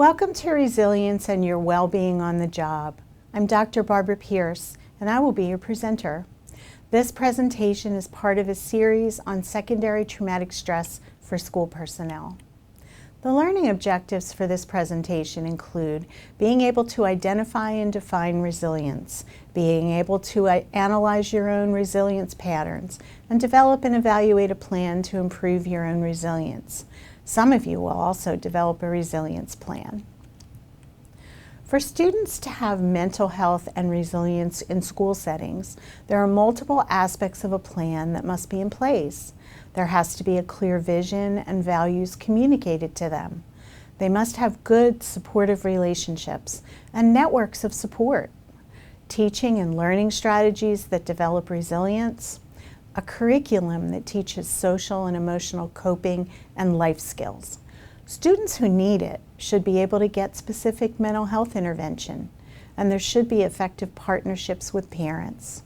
Welcome to Resilience and Your Well-Being on the Job. I'm Dr. Barbara Pierce, and I will be your presenter. This presentation is part of a series on secondary traumatic stress for school personnel. The learning objectives for this presentation include being able to identify and define resilience, being able to analyze your own resilience patterns, and develop and evaluate a plan to improve your own resilience. Some of you will also develop a resilience plan. For students to have mental health and resilience in school settings, there are multiple aspects of a plan that must be in place. There has to be a clear vision and values communicated to them. They must have good, supportive relationships and networks of support, teaching and learning strategies that develop resilience, a curriculum that teaches social and emotional coping and life skills. Students who need it should be able to get specific mental health intervention, and there should be effective partnerships with parents.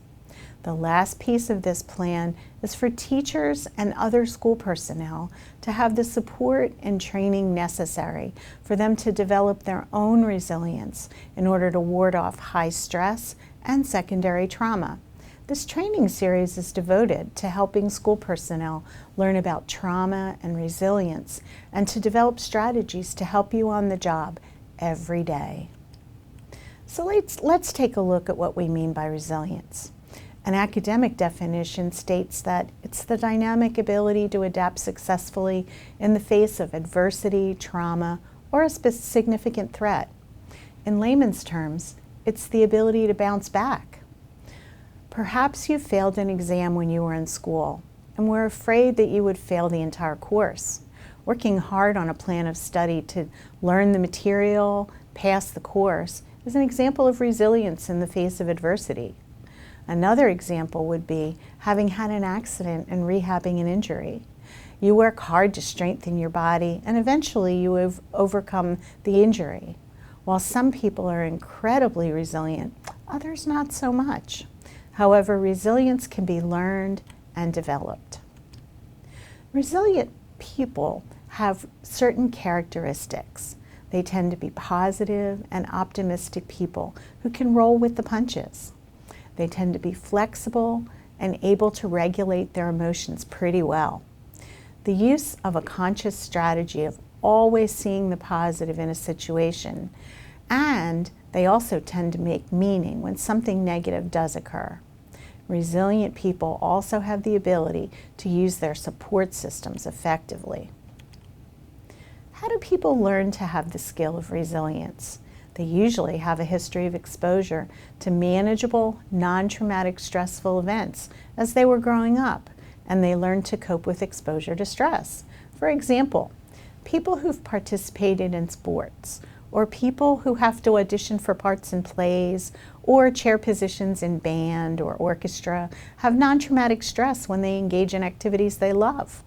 The last piece of this plan is for teachers and other school personnel to have the support and training necessary for them to develop their own resilience in order to ward off high stress and secondary trauma. This training series is devoted to helping school personnel learn about trauma and resilience and to develop strategies to help you on the job every day. So let's take a look at what we mean by resilience. An academic definition states that it's the dynamic ability to adapt successfully in the face of adversity, trauma, or a significant threat. In layman's terms, it's the ability to bounce back. Perhaps you failed an exam when you were in school and were afraid that you would fail the entire course. Working hard on a plan of study to learn the material, pass the course, is an example of resilience in the face of adversity. Another example would be having had an accident and rehabbing an injury. You work hard to strengthen your body and eventually you have overcome the injury. While some people are incredibly resilient, others not so much. However, resilience can be learned and developed. Resilient people have certain characteristics. They tend to be positive and optimistic people who can roll with the punches. They tend to be flexible and able to regulate their emotions pretty well. The use of a conscious strategy of always seeing the positive in a situation, and they also tend to make meaning when something negative does occur. Resilient people also have the ability to use their support systems effectively. How do people learn to have the skill of resilience? They usually have a history of exposure to manageable, non-traumatic stressful events as they were growing up, and they learn to cope with exposure to stress. For example, people who've participated in sports, or people who have to audition for parts in plays, or chair positions in band or orchestra, have non-traumatic stress when they engage in activities they love.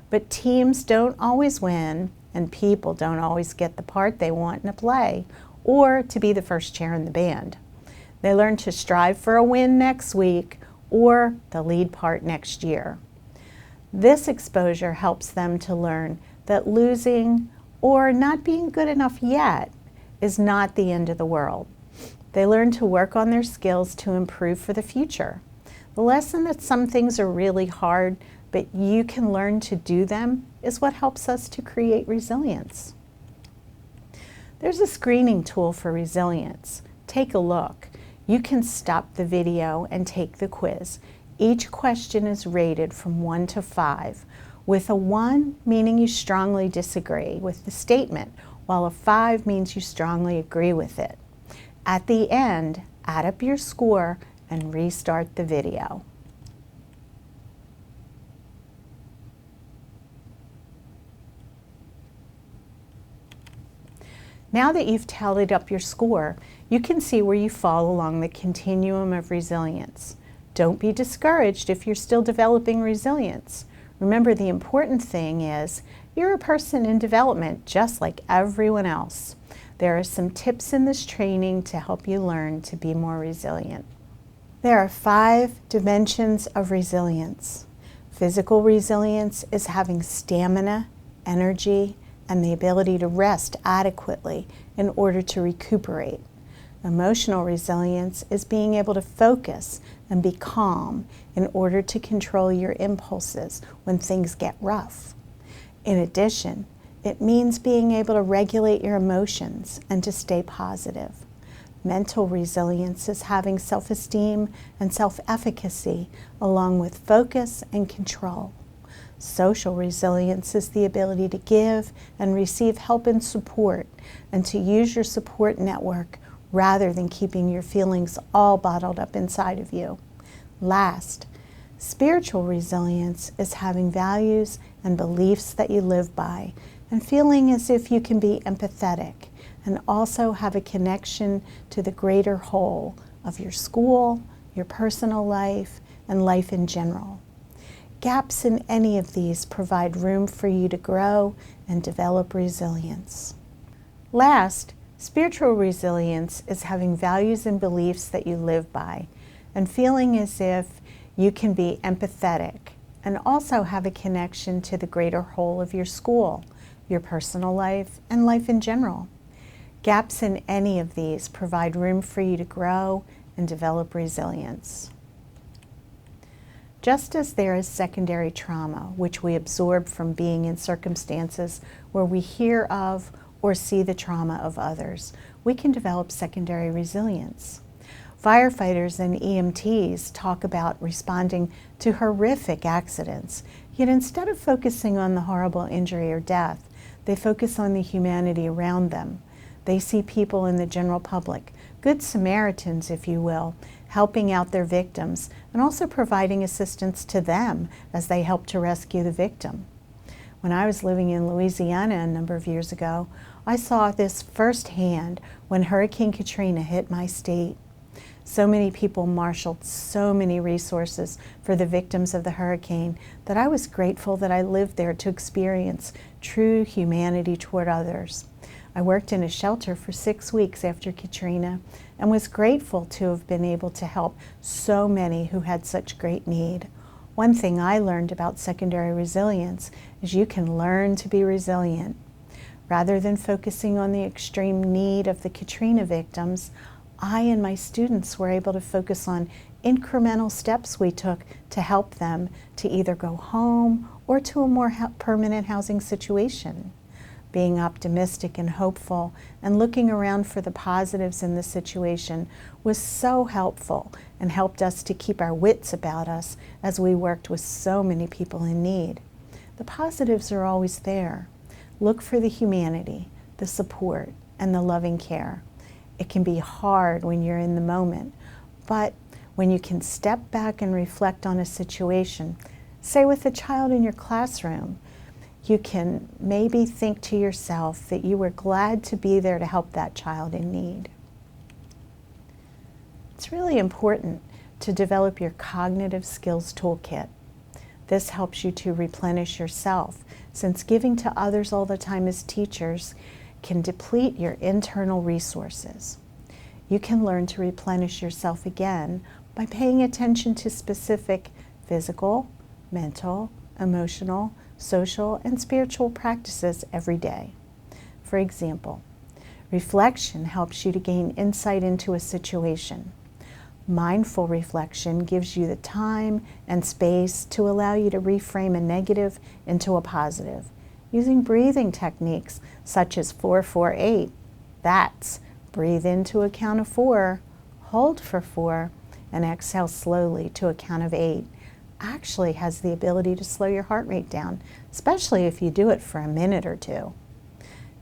But teams don't always win, and people don't always get the part they want in a play, or to be the first chair in the band. They learn to strive for a win next week, or the lead part next year. This exposure helps them to learn that losing or not being good enough yet is not the end of the world. They learn to work on their skills to improve for the future. The lesson that some things are really hard, but you can learn to do them is what helps us to create resilience. There's a screening tool for resilience. Take a look. You can stop the video and take the quiz. Each question is rated from 1 to 5, with a 1 meaning you strongly disagree with the statement, while a 5 means you strongly agree with it. At the end, add up your score and restart the video. Now that you've tallied up your score, you can see where you fall along the continuum of resilience. Don't be discouraged if you're still developing resilience. Remember, the important thing is you're a person in development just like everyone else. There are some tips in this training to help you learn to be more resilient. There are 5 dimensions of resilience. Physical resilience is having stamina, energy, and the ability to rest adequately in order to recuperate. Emotional resilience is being able to focus and be calm in order to control your impulses when things get rough. In addition, it means being able to regulate your emotions and to stay positive. Mental resilience is having self-esteem and self-efficacy along with focus and control. Social resilience is the ability to give and receive help and support and to use your support network rather than keeping your feelings all bottled up inside of you. Last, spiritual resilience is having values and beliefs that you live by and feeling as if you can be empathetic and also have a connection to the greater whole of your school, your personal life, and life in general. Gaps in any of these provide room for you to grow and develop resilience. Last, spiritual resilience is having values and beliefs that you live by and feeling as if you can be empathetic and also have a connection to the greater whole of your school, your personal life, and life in general. Gaps in any of these provide room for you to grow and develop resilience. Just as there is secondary trauma, which we absorb from being in circumstances where we hear of or see the trauma of others, we can develop secondary resilience. Firefighters and EMTs talk about responding to horrific accidents, yet instead of focusing on the horrible injury or death, they focus on the humanity around them. They see people in the general public, good Samaritans, if you will, helping out their victims and also providing assistance to them as they help to rescue the victim. When I was living in Louisiana a number of years ago, I saw this firsthand when Hurricane Katrina hit my state. So many people marshaled so many resources for the victims of the hurricane that I was grateful that I lived there to experience true humanity toward others. I worked in a shelter for 6 weeks after Katrina and was grateful to have been able to help so many who had such great need. One thing I learned about secondary resilience is you can learn to be resilient. Rather than focusing on the extreme need of the Katrina victims, I and my students were able to focus on incremental steps we took to help them to either go home or to a more permanent housing situation. Being optimistic and hopeful and looking around for the positives in the situation was so helpful and helped us to keep our wits about us as we worked with so many people in need. The positives are always there. Look for the humanity, the support, and the loving care. It can be hard when you're in the moment, but when you can step back and reflect on a situation, say with a child in your classroom, you can maybe think to yourself that you were glad to be there to help that child in need. It's really important to develop your cognitive skills toolkit. This helps you to replenish yourself, since giving to others all the time as teachers can deplete your internal resources. You can learn to replenish yourself again by paying attention to specific physical, mental, emotional, social, and spiritual practices every day. For example, reflection helps you to gain insight into a situation. Mindful reflection gives you the time and space to allow you to reframe a negative into a positive, using breathing techniques such as 4-4-8. That's breathe into a count of 4, hold for 4, and exhale slowly to a count of 8. Actually has the ability to slow your heart rate down, especially if you do it for a minute or two.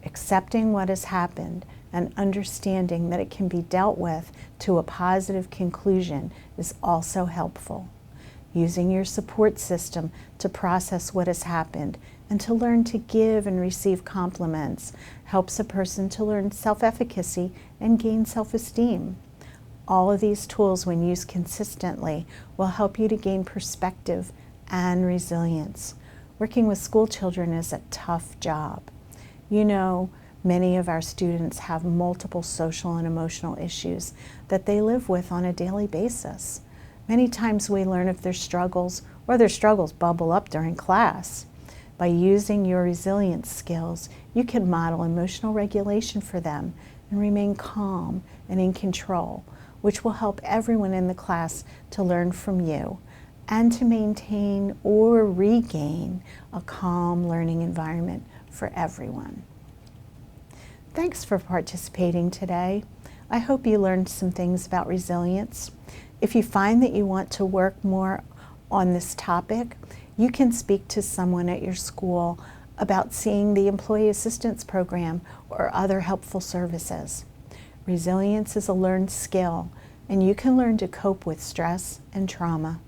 Accepting what has happened and understanding that it can be dealt with to a positive conclusion is also helpful. Using your support system to process what has happened and to learn to give and receive compliments helps a person to learn self-efficacy and gain self-esteem. All of these tools, when used consistently, will help you to gain perspective and resilience. Working with school children is a tough job. You know, many of our students have multiple social and emotional issues that they live with on a daily basis. Many times we learn of their struggles, or their struggles bubble up during class. By using your resilience skills, you can model emotional regulation for them and remain calm and in control, which will help everyone in the class to learn from you and to maintain or regain a calm learning environment for everyone. Thanks for participating today. I hope you learned some things about resilience. If you find that you want to work more on this topic, you can speak to someone at your school about seeing the Employee Assistance Program or other helpful services. Resilience is a learned skill, and you can learn to cope with stress and trauma.